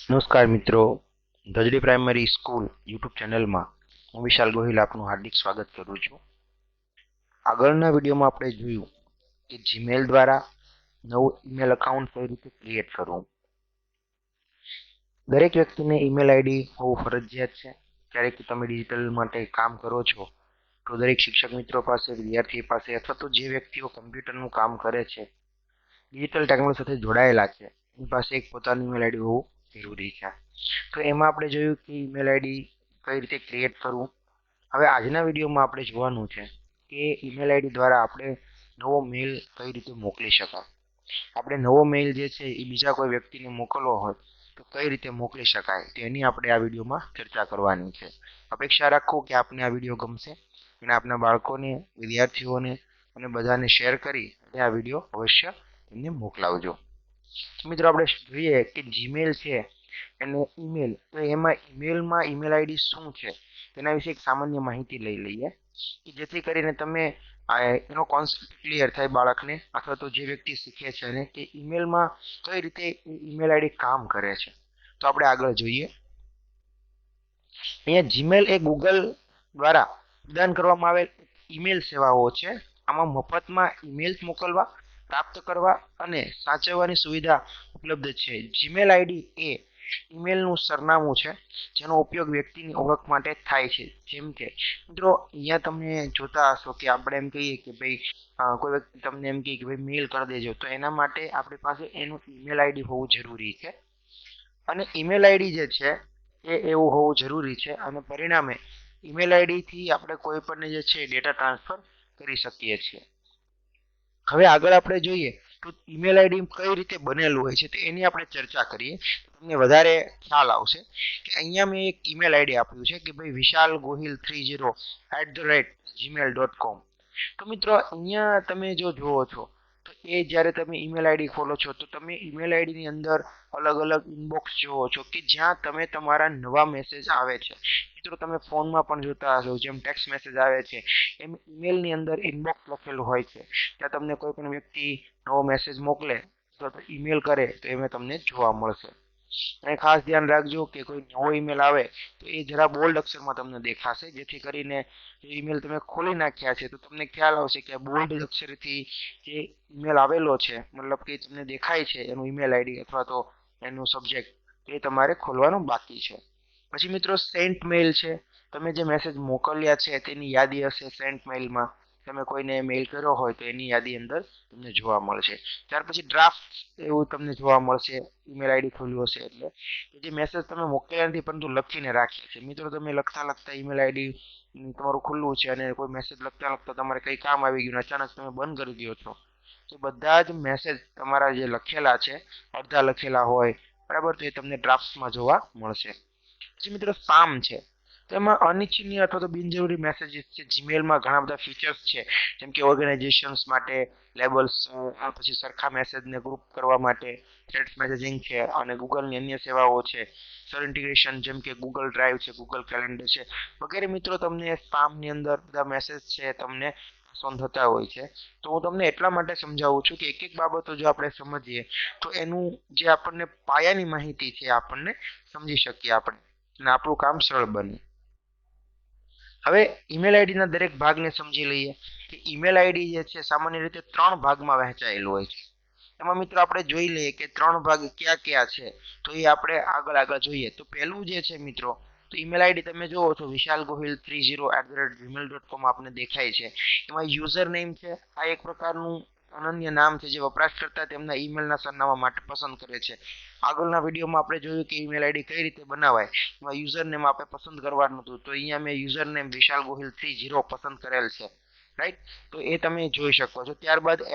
નમસ્કાર મિત્રો, ધજડી primary school YouTube ચેનલમાં હું વિશાલ ગોહિલ આપનું હાર્દિક સ્વાગત કરું છું. આગળના વિડીયોમાં આપણે જોયું કે જીમેલ દ્વારા નવું ઈમેલ એકાઉન્ટ કઈ રીતે ક્રિએટ કરવું. દરેક વ્યક્તિને ઈમેલ આઈડી હોવું ફરજિયાત છે. ક્યારેક તમે ડિજિટલ માટે કામ કરો છો તો દરેક શિક્ષક મિત્રો પાસે, વિદ્યાર્થી પાસે અથવા તો જે વ્યક્તિઓ કમ્પ્યુટરનું કામ કરે છે, ડિજિટલ ટેકનોલોજી સાથે જોડાયેલા છે, એની પાસે એક પોતાનું ઈમેલ આઈડી હોવું જરૂરી છે. તો એમાં આપણે જોયું કે ઈમેલ આઈડી કઈ રીતે ક્રિએટ કરવું. હવે આજના વિડીયોમાં આપણે જોવાનું છે કે ઈમેલ આઈડી દ્વારા આપણે નવો મેલ કઈ રીતે મોકલી શકાય. આપણે નવો મેલ જે છે એ બીજા કોઈ વ્યક્તિને મોકલવો હોય તો કઈ રીતે મોકલી શકાય તેની આપણે આ વિડીયોમાં ચર્ચા કરવાની છે. અપેક્ષા રાખું કે આપને આ વિડીયો ગમશે અને આપના બાળકોને, વિદ્યાર્થીઓને અને બધાને શેર કરી અને આ વિડીયો અવશ્ય એમને મોકલાવજો. મિત્રો આપણે જોઈએ કે જીમેલ છે અને ઈમેલ, તો એમાં ઈમેલમાં ઈમેલ આઈડી શું છે તેના વિશે એક સામાન્ય માહિતી લઈ લઈએ કે જેથી કરીને તમે એનો કોન્સેપ્ટ ક્લિયર થાય બાળકને અથવા તો જે વ્યક્તિ શીખે છે અને કે ઈમેલમાં કઈ રીતે ઈમેલ આઈડી કામ કરે છે. તો આપણે આગળ જોઈએ. અહીંયા જીમેલ એ ગૂગલ દ્વારા પ્રદાન કરવામાં આવેલ ઈમેલ સેવાઓ છે. આમાં મફતમાં ઈમેલ્સ મોકલવા, પ્રાપ્ત કરવા અને સાચવવાની સુવિધા ઉપલબ્ધ છે. જીમેલ આઈડી એ ઈમેલનું સરનામું છે જેનો ઉપયોગ વ્યક્તિની ઓળખ માટે થાય છે. જેમ કે મિત્રો અહીંયા તમે જોતા હશો કે આપણે એમ કહીએ કે ભાઈ કોઈ વ્યક્તિ તમને એમ કહે કે ભાઈ મેલ કરી દેજો, તો એના માટે આપણી પાસે એનું ઈમેલ આઈડી હોવું જરૂરી છે. અને ઈમેલ આઈડી જે છે એ એવું હોવું જરૂરી છે અને પરિણામે ઈમેલ આઈડી થી આપણે કોઈ પણ જે છે ડેટા ટ્રાન્સફર કરી શકીએ છીએ. હવે આગળ આપણે જોઈએ તો ઈમેલ આઈડી કઈ રીતે બનેલું હોય છે તો એની આપણે ચર્ચા કરીએ. તમને વધારે ખ્યાલ આવશે કે અહીંયા મેં એક ઈમેલ આઈડી આપ્યું છે કે ભાઈ vishalgohil30@gmail.com. તો મિત્રો અહીંયા તમે જો જુઓ છો તો એ જ્યારે તમે ઈમેલ આઈડી ખોલો છો તો તમે ઈમેલ આઈડી ની અંદર અલગ અલગ ઇનબોક્સ જુઓ છો કે જ્યાં તમે તમારા નવા મેસેજ આવે છે. મિત્રો તમે ફોનમાં પણ જોતા હશો જેમ ટેક્સ્ટ મેસેજ આવે છે એમ ઈમેલ ની અંદર ઇનબોક્સ લખેલું હોય છે. ત્યાં તમને કોઈ પણ વ્યક્તિ નવો મેસેજ મોકલે તો ઈમેલ કરે તો એમાં તમને જોવા મળશે. અને ખાસ ધ્યાન રાખજો કે કોઈ નવો ઈમેલ આવે તો એ જરા બોલ્ડ અક્ષરમાં તમને દેખાશે, જેથી કરીને ઈમેલ તમે ખોલી નાખ્યા છે તો તમને ખ્યાલ આવશે કે બોલ્ડ અક્ષરથી જે ઈમેલ આવેલો છે, મતલબ કે તમને દેખાય છે એનું ઈમેલ આઈડી અથવા તો એનું સબ્જેક્ટ, એ તમારે ખોલવાનું બાકી છે. પછી મિત્રો સેન્ટ મેલ છે. તમે જે મેસેજ મોકલ્યા છે તેની યાદી હશે સેન્ટ મેલમાં. તમે કોઈને મેલ કર્યો હોય તો એની યાદી અંદર તમને જોવા મળશે. ત્યાર પછી ડ્રાફ્ટ એવું તમને જોવા મળશે ઈમેલ આઈડી ખોલ્યું હશે એટલે જે મેસેજ તમે મોકલ્યા નથી પરંતુ લખીને રાખ્યા છે. મિત્રો તમે લખતા લખતા ઈમેલ આઈડી તમારું ખુલ્લું છે અને કોઈ મેસેજ લખતા લખતા તમારે કઈ કામ આવી ગયું અચાનક તમે બંધ કરી દો છો તો બધા જ મેસેજ તમારા જે લખેલા છે અડધા લખેલા હોય બરાબર, તો એ તમને ડ્રાફ્ટમાં જોવા મળશે. પછી મિત્રો સ્પામ છે. તેમાં અનિચ્છનીય અથવા તો બિનજરૂરી મેસેજીસ છે. જીમેલમાં ઘણા બધા ફીચર્સ છે જેમ કે ઓર્ગેનાઇઝેશન્સ માટે લેબલ્સ, પછી સરખા મેસેજને ગ્રુપ કરવા માટે થ્રેડ્સ મેસેજિંગ છે અને ગૂગલની અન્ય સેવાઓ છે, સર ઇન્ટિગ્રેશન જેમ કે ગૂગલ ડ્રાઈવ છે, ગૂગલ કેલેન્ડર છે વગેરે. મિત્રો તમને સ્પામની અંદર બધા મેસેજ છે તમને પસંદ થતા હોય છે. તો હું તમને એટલા માટે સમજાવું છું કે એક એક બાબતો જો આપણે સમજીએ તો એનું જે આપણને પાયાની માહિતી છે આપણને સમજી શકીએ આપણે અને આપણું કામ સરળ બને. હવે ઈમેલ આઈડી ના દરેક ભાગને સમજી લઈએ કે ઈમેલ આઈડી જે છે સામાન્ય રીતે 3 ભાગમાં વહેંચાયેલું હોય છે. એમાં મિત્રો આપણે જોઈ લઈએ કે 3 ભાગ કયા કયા છે તો એ આપણે આગળ જોઈએ. તો પહેલું જે છે મિત્રો, તો ઈમેલ આઈડી તમે જોવો છો vishalgohil30@gmail.com આપને દેખાય છે. એમાં યુઝર નેમ છે. આ એક પ્રકારનું અનન્ય નામ છે જે વપરાશકર્તા તેમના ઈમેલના સરનામા માટે પસંદ કરે છે. આગળના વિડીયોમાં આપણે જોયું કે ઈમેલ આઈડી કઈ રીતે બનાવાય, એમાં યુઝર નેમ આપણે પસંદ કરવાનું હતું. તો અહીંયા મેં યુઝર નેમ vishalgohil30 પસંદ કરેલ છે, રાઈટ. તો એ તમે જોઈ શકો છો. ત્યારબાદ @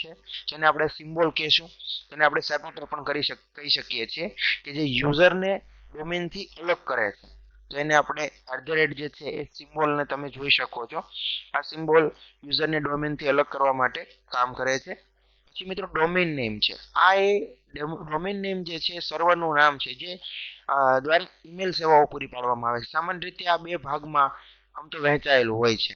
છે જેને આપણે સિમ્બોલ કહેશું, તેને આપણે સેપરેટર પણ કહી શકીએ છીએ કે જે યુઝરને ડોમેનથી અલગ કરે છે. તો એને આપણે @ જે છે એ સિમ્બોલને તમે જોઈ શકો છો. આ સિમ્બોલ યુઝરને ડોમેનથી અલગ કરવા માટે કામ કરે છે. પછી મિત્રો ડોમેન નેમ છે. આ એ ડોમેન નેમ જે છે સર્વરનું નામ છે જે દ્વારા ઈમેલ સેવાઓ પૂરી પાડવામાં આવે છે. સામાન્ય રીતે આ 2 ભાગમાં આમ તો વહેંચાયેલું હોય છે.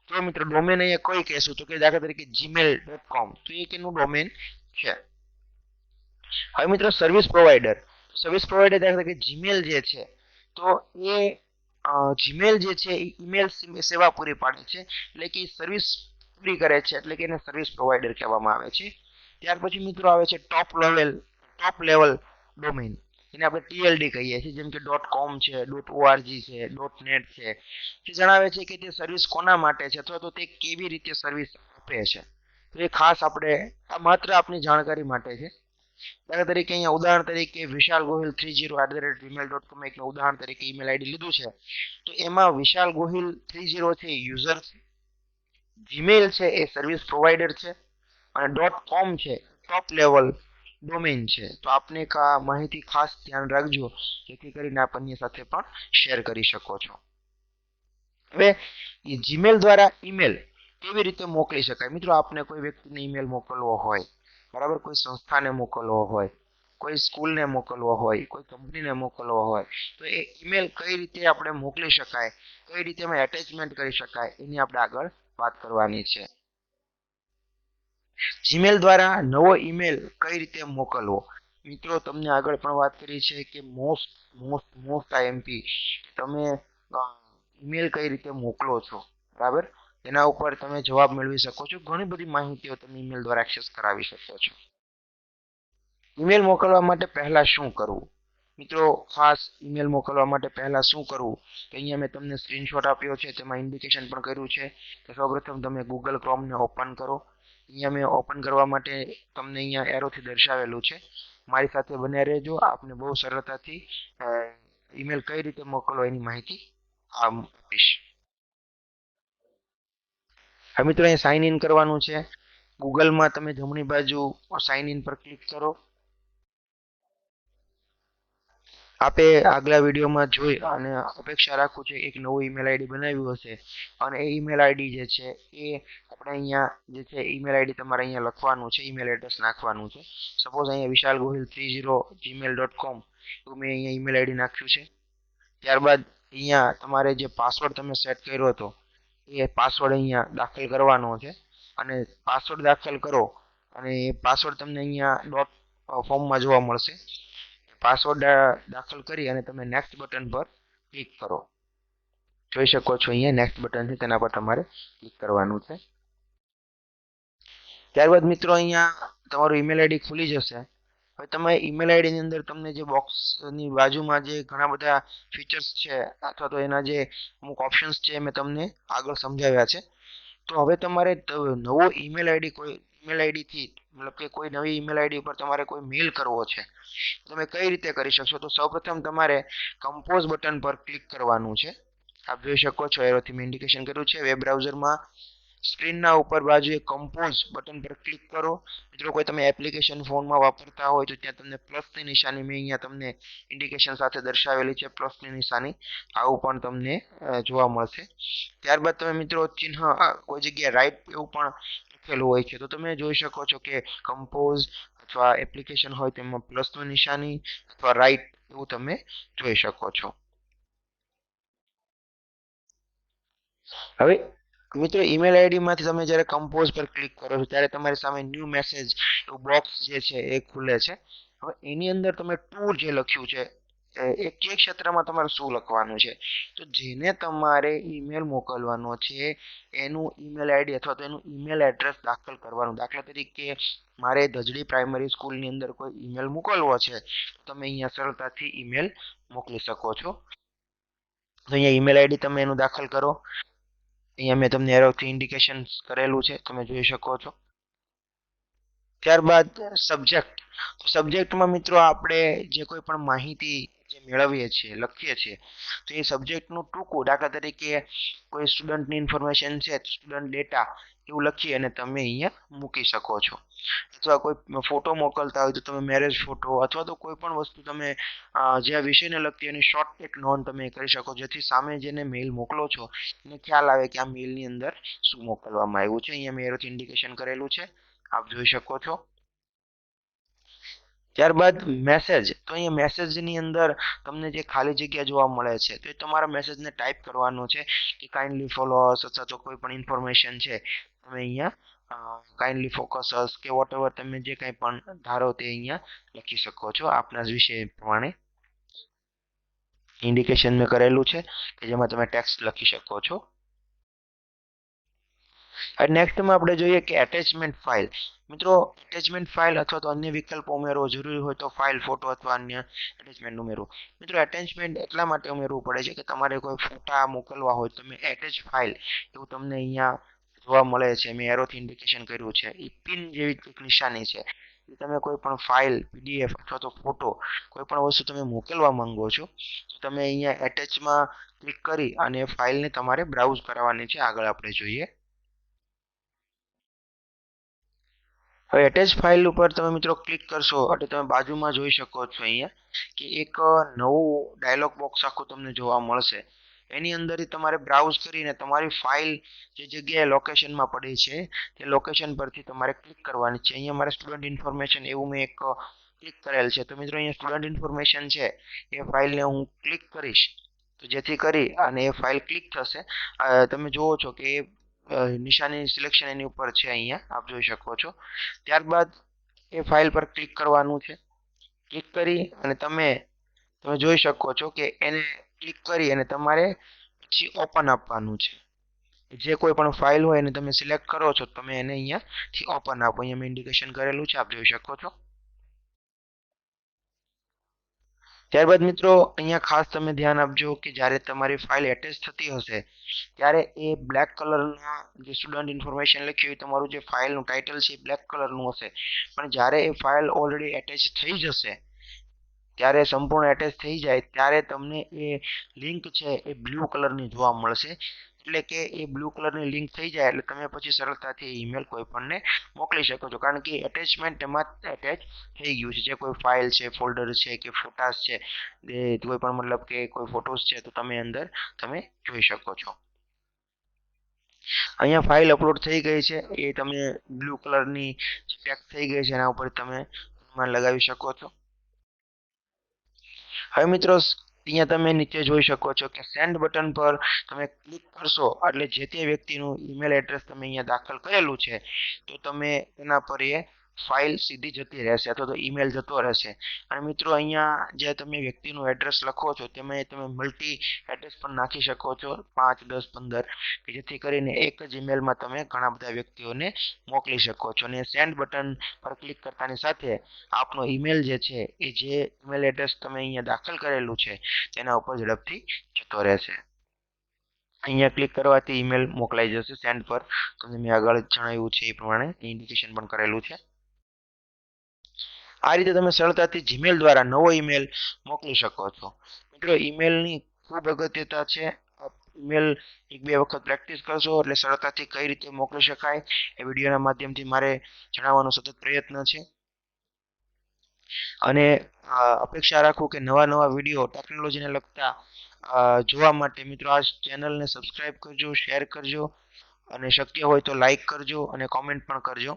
તો મિત્રો ડોમેન અહીંયા કોઈ કહેશું તો કે દાખલા તરીકે gmail.com, તો એ કેનું ડોમેન છે. હવે મિત્રો સર્વિસ પ્રોવાઈડર. સર્વિસ પ્રોવાઈડર દાખલા તરીકે જીમેલ જે છે તો એ જીમેલ જે છે એ ઈમેલ સેવા પૂરી પાડે છે એટલે કે સર્વિસ પૂરી કરે છે એટલે કે એને સર્વિસ પ્રોવાઈડર કહેવામાં આવે છે. ત્યાર પછી મિત્રો આવે છે ટોપ લેવલ ડોમેઇન, એને આપણે TLD કહીએ છીએ, જેમ કે .com છે, .org છે, .net છે. તે જણાવે છે કે તે સર્વિસ કોના માટે છે અથવા તો તે કેવી રીતે સર્વિસ આપે છે. તો એ ખાસ આપણે આ માત્ર આપની જાણકારી માટે છે. દાખલા તરીકે અહીંયા ઉદાહરણ તરીકે વિશાલ ગોહિલ 30@gmail.com એક ઉદાહરણ તરીકે ઈમેલ આઈડી લીધું છે. તો એમાં વિશાલ ગોહિલ 30 છે યુઝર છે, જીમેલ છે એ સર્વિસ પ્રોવાઈડર છે અને .com છે ટોપ લેવલ ડોમેઇન છે. તો આપને એક આ માહિતી ખાસ ધ્યાન રાખજો જેથી કરીને આપ અન્ય સાથે પણ શેર કરી શકો છો. હવે જીમેલ દ્વારા ઈમેલ કેવી રીતે મોકલી શકાય? મિત્રો આપને કોઈ વ્યક્તિને ઈમેલ મોકલવો હોય, બરાબર, કોઈ સંસ્થાને મોકલવો હોય, કોઈ સ્કૂલને મોકલવો હોય, કોઈ કંપનીને મોકલવો હોય, તો એ ઈમેલ કઈ રીતે આપણે મોકલી શકાય, કઈ રીતે એમાં એટેચમેન્ટ કરી શકાય એની આપણે આગળ વાત કરવાની છે. જીમેલ દ્વારા નવો ઈમેલ કઈ રીતે મોકલવો? મિત્રો તમને આગળ પણ વાત કરી છે કે મોસ્ટ આઈએમપી તમે ઈમેલ કઈ રીતે મોકલો છો, બરાબર, એના ઉપર તમે જવાબ મેળવી શકો છો. ઘણી બધી માહિતીઓ તમે ઈમેલ દ્વારા એક્સેસ કરાવી શકો છો. ઈમેલ મોકલવા માટે પહેલા શું કરવું? મિત્રો ખાસ ઈમેલ મોકલવા માટે પહેલા શું કરવું કે અહીંયા મેં તમને સ્ક્રીનશોટ આપ્યો છે, તેમાં ઇન્ડિકેશન પણ કર્યું છે કે સૌપ્રથમ તમે ગૂગલ ક્રોમને ઓપન કરો. અહીંયા મેં ઓપન કરવા માટે તમને અહીંયા એરોથી દર્શાવેલું છે. મારી સાથે બન્યા રહેજો, આપને બહુ સરળતાથી ઈમેલ કઈ રીતે મોકલવો એની માહિતી આપીશ. હવે મિત્રો અહીંયા સાઇન ઇન કરવાનું છે. ગૂગલમાં તમે જમણી બાજુ સાઇન ઇન પર ક્લિક કરો. આપે આગલા વિડીયોમાં જોઈ અને અપેક્ષા રાખું છું એક નવું ઈમેલ આઈડી બનાવ્યું હશે અને એ ઈમેલ આઈડી જે છે એ આપણે અહીંયા જે છે ઈમેલ આઈડી તમારે અહીંયા લખવાનું છે, ઈમેલ એડ્રેસ નાખવાનું છે. સપોઝ અહીંયા વિશાલ ગોહિલ 30@gmail.com તો મેં અહીંયા ઈમેલ આઈડી નાખ્યું છે. ત્યારબાદ અહીંયા તમારે જે પાસવર્ડ તમે સેટ કર્યો હતો એ પાસવર્ડ અહીંયા દાખલ કરવાનો છે અને પાસવર્ડ દાખલ કરો અને એ પાસવર્ડ તમને અહીંયા ડોટ ફોર્મમાં જોવા મળશે. પાસવર્ડ દાખલ કરી અને તમે નેક્સ્ટ બટન પર ક્લિક કરો. જોઈ શકો છો અહીંયા નેક્સ્ટ બટન છે, તેના પર તમારે ક્લિક કરવાનું છે. ત્યારબાદ મિત્રો અહીંયા તમારું ઈમેલ આઈડી ખુલી જશે. હવે તમે ઈમેલ આઈડી ની અંદર તમને જે બોક્સની બાજુમાં જે ઘણા બધા ફીચર્સ છે અથવા તો એના જે અમુક ઓપ્શન્સ છે મેં તમને આગળ સમજાવ્યા છે. તો હવે તમારે નવો ઈમેલ આઈડી થી મતલબ કે કોઈ નવી ઈમેલ આઈડી ઉપર તમારે કોઈ મેલ કરવો છે, તમે કઈ રીતે કરી શકશો? તો સૌપ્રથમ તમારે કમ્પોઝ બટન પર ક્લિક કરવાનું છે. આપ જોઈ શકો છો એરોથી મેં ઇન્ડિકેશન કર્યું છે. વેબ બ્રાઉઝરમાં સ્ક્રીનના ઉપર બાજુએ કમ્પોઝ બટન પર ક્લિક કરો. મિત્રો કોઈ તમે એપ્લિકેશન ફોનમાં વાપરતા હોય તો ત્યાં તમને પ્લસની નિશાની મેં અહીંયા તમને ઇન્ડિકેશન સાથે દર્શાવેલી છે, પ્લસની નિશાની આવું પણ તમને જોવા મળશે. ત્યારબાદ તમે મિત્રો ચિહ્ન કોઈ જગ્યાએ રાઈટ એવું પણ લખેલું હોય છે તો તમે જોઈ શકો છો કે કમ્પોઝ અથવા એપ્લિકેશન હોય તેમાં પ્લસની નિશાની અથવા રાઈટ એવું તમે જોઈ શકો છો. હવે મિત્રો ઈમેલ આઈડી માંથી તમે જ્યારે કમ્પોઝ પર ક્લિક કરો છો ત્યારે તમારી સામે ન્યૂ મેસેજ એવું બોક્સ જે છે એ ખુલે છે. હવે એની અંદર તમે ટુ જે લખ્યું છે એ કે ક્ષેત્રમાં તમારે શું લખવાનું છે? તો જેને તમારે ઈમેલ મોકલવાનો છે એનું ઈમેલ આઈડી અથવા તો એનું ઈમેલ એડ્રેસ દાખલ કરવાનું. દાખલા તરીકે મારે ધજડી પ્રાઇમરી સ્કૂલની અંદર કોઈ ઈમેલ મોકલવો છે તો તમે અહીંયા સરળતાથી ઈમેલ મોકલી શકો છો. તો અહીંયા ઈમેલ આઈડી તમે એનું દાખલ કરો. અહીંયા મેં તમને એરોથી ઇન્ડિકેશન કરેલું છે, તમે જોઈ શકો છો. ત્યારબાદ સબ્જેક્ટમાં મિત્રો આપણે જે કોઈ પણ માહિતી જે મેળવીએ છીએ, લખીએ છીએ તો એ સબ્જેક્ટનું ટૂંકું, દાખલા તરીકે કોઈ સ્ટુડન્ટની ઇન્ફોર્મેશન છે, સ્ટુડન્ટ ડેટા એવું લખી અને તમે અહીંયા મૂકી શકો છો. અથવા કોઈ ફોટો મોકલતા હોય તો તમે મેરેજ ફોટો અથવા તો કોઈ પણ વસ્તુ તમે જે આ વિષયને લગતી એની શોર્ટ એક નોંધ તમે કરી શકો જેથી સામે જેને મેઇલ મોકલો છો એને ખ્યાલ આવે કે આ મેઇલની અંદર શું મોકલવામાં આવ્યું છે. અહીંયા મેં એરોથી ઇન્ડિકેશન કરેલું છે, આપ જોઈ શકો છો. ત્યારબાદ મેસેજ, તો અહીંયા મેસેજની અંદર તમને જે ખાલી જગ્યા જોવા મળે છે તો એ તમારા મેસેજને ટાઈપ કરવાનો છે કે કાઇન્ડલી ફોલો અસ અથવા તો કોઈ પણ ઇન્ફોર્મેશન છે તમે અહીંયા કાઇન્ડલી ફોકસ અસ કે વોટ એવર તમે જે કંઈ પણ ધારો તે અહીંયા લખી શકો છો આપના વિષય પ્રમાણે. ઇન્ડિકેશન મેં કરેલું છે કે જેમાં તમે ટેક્સ્ટ લખી શકો છો. નેક્સ્ટમાં આપણે જોઈએ કે એટેચમેન્ટ ફાઇલ. મિત્રો એટેચમેન્ટ ફાઇલ અથવા તો અન્ય વિકલ્પો ઉમેરવો જરૂરી હોય તો ફાઇલ ફોટો અથવા અન્ય એટેચમેન્ટ ઉમેરવું. મિત્રો એટેચમેન્ટ એટલા માટે ઉમેરવું પડે છે કે તમારે કોઈ ફોટા મોકલવા હોય તો મેં એટેચ ફાઇલ એવું તમને અહીંયા જોવા મળે છે. મેં એરોથી ઇન્ડિકેશન કર્યું છે. એ પિન જેવી એક નિશાની છે. તમે કોઈ પણ ફાઇલ પીડીએફ અથવા તો ફોટો કોઈ પણ વસ્તુ તમે મોકલવા માંગો છો તો તમે અહીંયા એટેચમાં ક્લિક કરી અને ફાઇલને તમારે બ્રાઉઝ કરવાની છે. આગળ આપણે જોઈએ. હવે એટેચ ફાઇલ ઉપર તમે મિત્રો ક્લિક કરશો એટલે તમે બાજુમાં જોઈ શકો છો અહીંયા કે એક નવું ડાયલોગ બોક્સ આખું તમને જોવા મળશે. એની અંદરથી તમારે બ્રાઉઝ કરીને તમારી ફાઇલ જે જગ્યાએ લોકેશનમાં પડી છે તે લોકેશન પરથી તમારે ક્લિક કરવાની છે. અહીંયા મારે સ્ટુડન્ટ ઇન્ફોર્મેશન એવું મેં એક ક્લિક કરેલ છે. તો મિત્રો અહીંયા સ્ટુડન્ટ ઇન્ફોર્મેશન છે એ ફાઇલને હું ક્લિક કરીશ તો જેથી કરી અને એ ફાઇલ ક્લિક થશે. તમે જુઓ છો કે નિશાની સિલેક્શન એની ઉપર છે. અહીંયા આપ જોઈ શકો છો. ત્યારબાદ એ ફાઇલ પર ક્લિક કરવાનું છે. ક્લિક કરી અને તમે જોઈ શકો છો કે એને ક્લિક કરી અને તમારે પછી ઓપન આપવાનું છે. જે કોઈ પણ ફાઇલ હોય એને તમે સિલેક્ટ કરો છો તમે એને અહીંયાથી ઓપન આપો. અહીંયા મેં ઇન્ડિકેશન કરેલું છે આપ જોઈ શકો છો. ત્યારબાદ મિત્રો અહીંયા ખાસ તમે ધ્યાન આપજો કે જ્યારે તમારી ફાઇલ એટેચ થતી હશે ત્યારે એ બ્લેક કલરના જે સ્ટુડન્ટ ઇન્ફોર્મેશન લખ્યું હોય તમારું જે ફાઇલનું ટાઇટલ છે એ બ્લેક કલરનું હશે. પણ જ્યારે એ ફાઇલ ઓલરેડી એટેચ થઈ જશે ત્યારે સંપૂર્ણ એટેચ થઈ જાય ત્યારે તમને એ લિંક છે એ બ્લુ કલરની જોવા મળશે. એટલે કે એ બ્લુ કલરની લિંક થઈ જાય એટલે તમે પછી સરળતાથી ઈમેલ કોઈ પણને મોકલી શકો છો. કારણ કે એટેચમેન્ટ એમાં એટેચ થઈ ગયું છે. જે કોઈ ફાઇલ છે, ફોલ્ડર છે કે ફોટાસ છે, કોઈ પણ મતલબ કે કોઈ ફોટોસ છે તો તમે અંદર તમે જોઈ શકો છો. અહીંયા ફાઇલ અપલોડ થઈ ગઈ છે એ તમે બ્લુ કલરની ટેગ થઈ ગઈ છે એના ઉપર તમે અનુમાન લગાવી શકો છો. હવે મિત્રો અહીંયા તમે નીચે જોઈ શકો છો કે સેન્ડ બટન પર તમે ક્લિક કરશો એટલે જે તે વ્યક્તિનું ઈમેલ એડ્રેસ તમે અહીંયા દાખલ કરેલું છે તો તમે એના પર એ ફાઇલ સીધી જતી રહેશે અથવા તો ઈમેલ જતો રહેશે. અને મિત્રો અહીંયા જે તમે વ્યક્તિનું એડ્રેસ લખો છો તેમાં તમે મલ્ટી એડ્રેસ પણ નાખી શકો છો 5, 10, 15 કે જેથી કરીને એક જ ઈમેલમાં તમે ઘણા બધા વ્યક્તિઓને મોકલી શકો છો. અને સેન્ડ બટન પર ક્લિક કરતાની સાથે આપનો ઈમેલ જે છે એ જે ઈમેલ એડ્રેસ તમે અહીંયા દાખલ કરેલું છે તેના ઉપર ઝડપથી જતો રહેશે. અહીંયા ક્લિક કરવાથી ઈમેલ મોકલાઈ જશે સેન્ડ પર. તમને મેં આગળ જણાવ્યું છે એ પ્રમાણે ઇન્ડિકેશન પણ કરેલું છે. આ રીતે તમે સરળતાથી જીમેલ દ્વારા નવો ઈમેલ મોકલી શકો છો. મિત્રો ઈમેલની ખૂબ અગત્યતા છે. ઈમેલ એક બે વખત પ્રેક્ટિસ કરશો એટલે સરળતાથી કઈ રીતે મોકલી શકાય એ વિડીયોના માધ્યમથી મારે જણાવવાનો સતત પ્રયત્ન છે. અને અપેક્ષા રાખું કે નવા નવા વિડીયો ટેકનોલોજીને લગતા જોવા માટે મિત્રો આ ચેનલને સબસ્ક્રાઇબ કરજો, શેર કરજો અને શક્ય હોય તો લાઈક કરજો અને કોમેન્ટ પણ કરજો.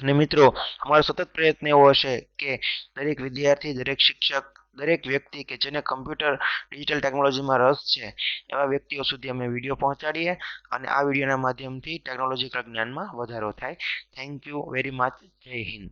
અને મિત્રો અમારો સતત પ્રયત્ન એવો હશે કે દરેક વિદ્યાર્થી, દરેક શિક્ષક, દરેક વ્યક્તિ કે જેને કમ્પ્યુટર ડિજિટલ ટેકનોલોજીમાં રસ છે એવા વ્યક્તિઓ સુધી અમે વિડીયો પહોંચાડીએ અને આ વિડીયોના માધ્યમથી ટેકનોલોજીકલ જ્ઞાનમાં વધારો થાય. Thank you very much. જય હિન્દ.